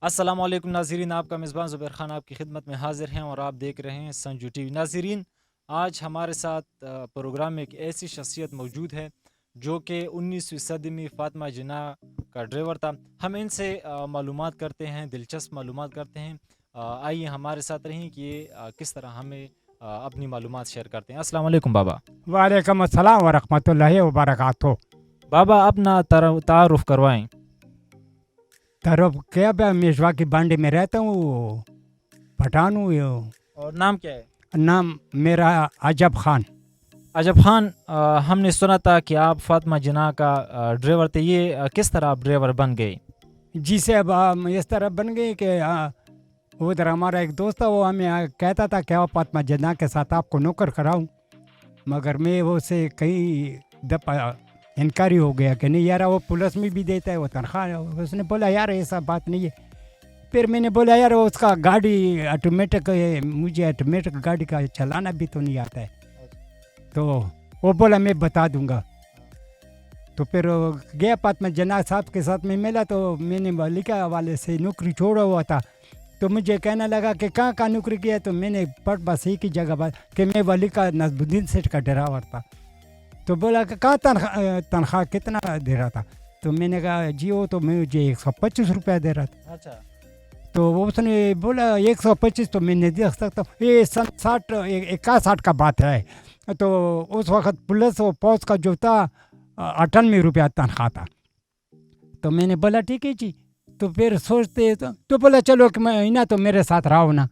السلام علیکم ناظرین، آپ کا میزبان زبیر خان آپ کی خدمت میں حاضر ہیں اور آپ دیکھ رہے ہیں سنجو ٹی وی۔ ناظرین، آج ہمارے ساتھ پروگرام میں ایک ایسی شخصیت موجود ہے جو کہ 19ویں صدی میں فاطمہ جناح کا ڈرائیور تھا۔ ہم ان سے معلومات کرتے ہیں، دلچسپ معلومات کرتے ہیں۔ آئیے ہمارے ساتھ رہیں کہ یہ کس طرح ہمیں اپنی معلومات شیئر کرتے ہیں۔ السلام علیکم بابا۔ وعلیکم السلام ورحمۃ اللہ وبرکاتہ۔ بابا اپنا تعارف کروائیں۔ طرف کیا میشوا کی بانڈی میں رہتا ہوں، پٹھان ہوں۔ اور نام کیا ہے؟ نام میرا عجب خان۔ عجب خان، ہم نے سنا تھا کہ آپ فاطمہ جناح کا ڈرائیور تھے، یہ کس طرح آپ ڈرائیور بن گئے؟ جی سے اب ہم اس طرح بن گئے کہ ادھر ہمارا ایک دوست تھا، وہ ہمیں کہتا تھا کہ آپ فاطمہ جناح کے ساتھ آپ کو نوکر کراؤں، مگر میں وہ سے کئی دفعہ انکاری ہو گیا کہ نہیں یار، وہ پولیس میں بھی دیتا ہے، وہ تنخواہ۔ اس نے بولا یار ایسا بات نہیں ہے۔ پھر میں نے بولا یار اس کا گاڑی آٹومیٹک ہے، مجھے آٹومیٹک گاڑی کا چلانا بھی تو نہیں آتا ہے۔ تو وہ بولا میں بتا دوں گا۔ تو پھر گیا فاطمہ جناح صاحب کے ساتھ میں ملا، تو میں نے والی کے حوالے سے نوکری چھوڑا ہوا تھا، تو مجھے کہنے لگا کہ کہاں نوکری کیا؟ تو میں نے پٹ بس ایک ہی جگہ بات کہ میں والی کا نصب الدین سیٹھ کا ڈرائیور تھا۔ تو بولا کہ کہاں تنخواہ کتنا دے رہا تھا؟ تو میں نے کہا جی وہ تو مجھے 125 روپیہ دے رہا تھا۔ اچھا، تو اس نے بولا 125 تو میں نہیں دے سکتا ہوں، یہ سن 61 کا بات ہے۔ تو اس وقت پولیس و فوج کا جو تھا 98 روپیہ تنخواہ تھا۔ تو میں نے بولا ٹھیک ہے جی۔ تو پھر سوچتے تو بولا چلو کہ مہینہ تو میرے ساتھ رہو نا۔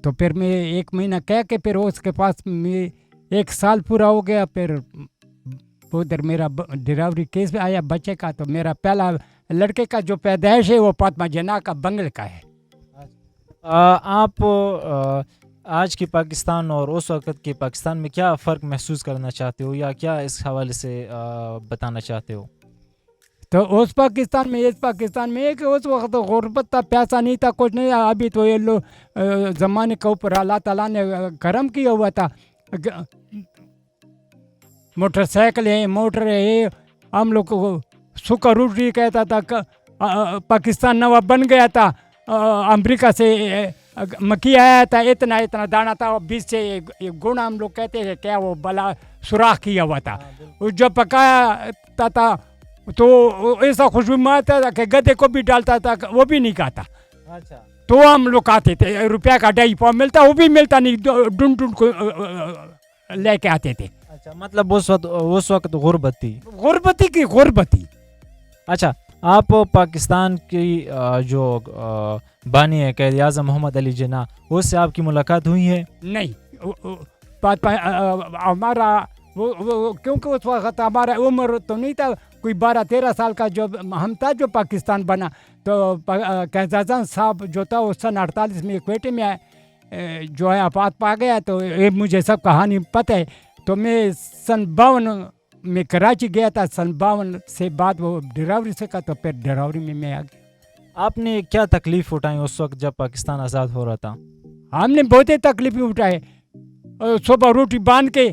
تو پھر میں 1 مہینہ کہہ کے پھر اس کے پاس میں 1 سال پورا ہو گیا۔ پھر ادھر میرا ڈرائیوری کیس میں آیا بچے کا، تو میرا پہلا لڑکے کا جو پیدائش ہے وہ فاطمہ جناح کا بنگل کا ہے۔ آپ آج کی پاکستان اور اس وقت کے پاکستان میں کیا فرق محسوس کرنا چاہتے ہو، یا کیا اس حوالے سے بتانا چاہتے ہو؟ تو اس پاکستان میں ایک اس وقت غربت تھا، پیسہ نہیں تھا، کچھ نہیں۔ ابھی تو یہ لوگ زمانے کے اوپر اللہ تعالیٰ نے کرم کیا ہوا تھا، موٹر سائیکل ہے، موٹر ہے۔ ہم لوگ کو سکا روٹی کہتا تھا، پاکستان نوا بن گیا تھا، امریکہ سے مکی آیا تھا، اتنا دانا تھا، بیچ سے گونا ہم لوگ کہتے ہیں کیا وہ بلا سوراخ کیا ہوا تھا۔ جو پکایا تھا تو ایسا خوشبو مارتا تھا کہ گدے کو بھی ڈالتا تھا، وہ بھی نہیں کھاتا۔ اچھا، تو ہم لوگ آتے تھے، روپیہ کا 2.5 ملتا، وہ بھی ملتا نہیں، ڈھونڈ کو لے کے آتے تھے۔ اچھا، مطلب اس وقت غربت تھی۔ غربتی۔ اچھا، آپ پاکستان کی جو بانی ہے قائد اعظم محمد علی جناح، اس سے آپ کی ملاقات ہوئی ہے؟ نہیں، ہمارا کیونکہ اس وقت ہمارا عمر تو نہیں تھا، کوئی 12-13 سال کا جو ہم تھا جو پاکستان بنا۔ تو قائد اعظم صاحب جو تھا وہ سن 48 میں کوئٹے میں جو ہے آفات پا گیا۔ تو یہ مجھے سب کہانی پتہ ہے۔ تو میں سن 52 میں کراچی گیا تھا، سن 52 سے بعد وہ ڈرائیوری سیکھا، تو پھر ڈرائیوری میں آ گیا۔ آپ نے کیا تکلیف اٹھائی اس وقت جب پاکستان آزاد ہو رہا تھا؟ ہم نے بہت ہی تکلیفیں اٹھائے۔ صبح روٹی باندھ کے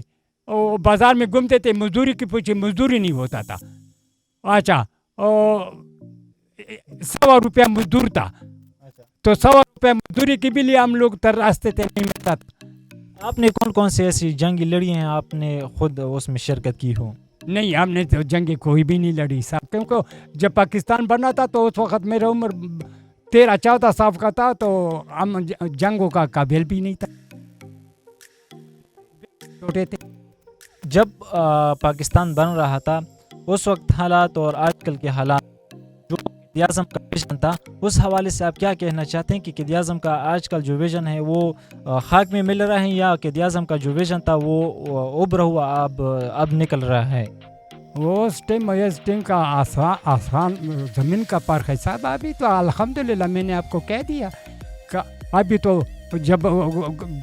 بازار میں گھومتے تھے، مزدوری کی پوچھی، مزدوری نہیں ہوتا تھا۔ اچھا، 100 روپیہ مزدور تھا، تو 100 روپیہ مزدوری کے بھی لیے ہم لوگ تراستے تھے، نہیں ملتا تھا۔ آپ نے کون سی ایسی جنگی لڑی ہیں آپ نے خود اس میں شرکت کی ہو؟ نہیں، ہم نے تو جنگیں کوئی بھی نہیں لڑی صاحب، کیونکہ جب پاکستان بنا تھا تو اس وقت میرا عمر 13-14 سال کا تھا، تو ہم جنگوں کا قابل بھی نہیں تھا، چھوٹے تھے۔ جب پاکستان بن رہا تھا اس وقت حالات اور آج کل کے حالات، جو قائد اعظم کا ویژن تھا، اس حوالے سے آپ کیا کہنا چاہتے ہیں کہ قائد اعظم کا آج کل جو ویژن ہے وہ خاک میں مل رہا ہے، یا قائد اعظم کا جو ویژن تھا وہ ابھرا ہوا اب نکل رہا ہے؟ وہ اس ٹائم کا آسان زمین کا فرق ہے صاحب۔ ابھی تو الحمدللہ میں نے آپ کو کہہ دیا کہ ابھی تو جب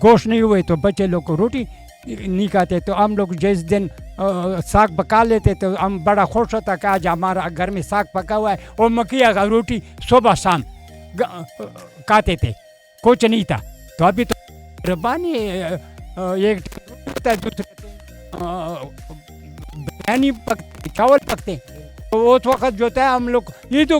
گوشت نہیں ہوئے تو بچے لوگ کو روٹی نہیں کھاتے، تو ہم لوگ جس دن ساگ پکا لیتے تو ہم بڑا خوش ہوتا کہ آج ہمارا گھر میں ساگ پکا ہوا ہے، اور مکیا کا روٹی صبح شام کھاتے تھے، کچھ نہیں تھا۔ تو ابھی تو ربانی ایک دوسرے بریانی پکتے، چاول پکتے، تو اس وقت جو تھا ہم لوگ یہ تو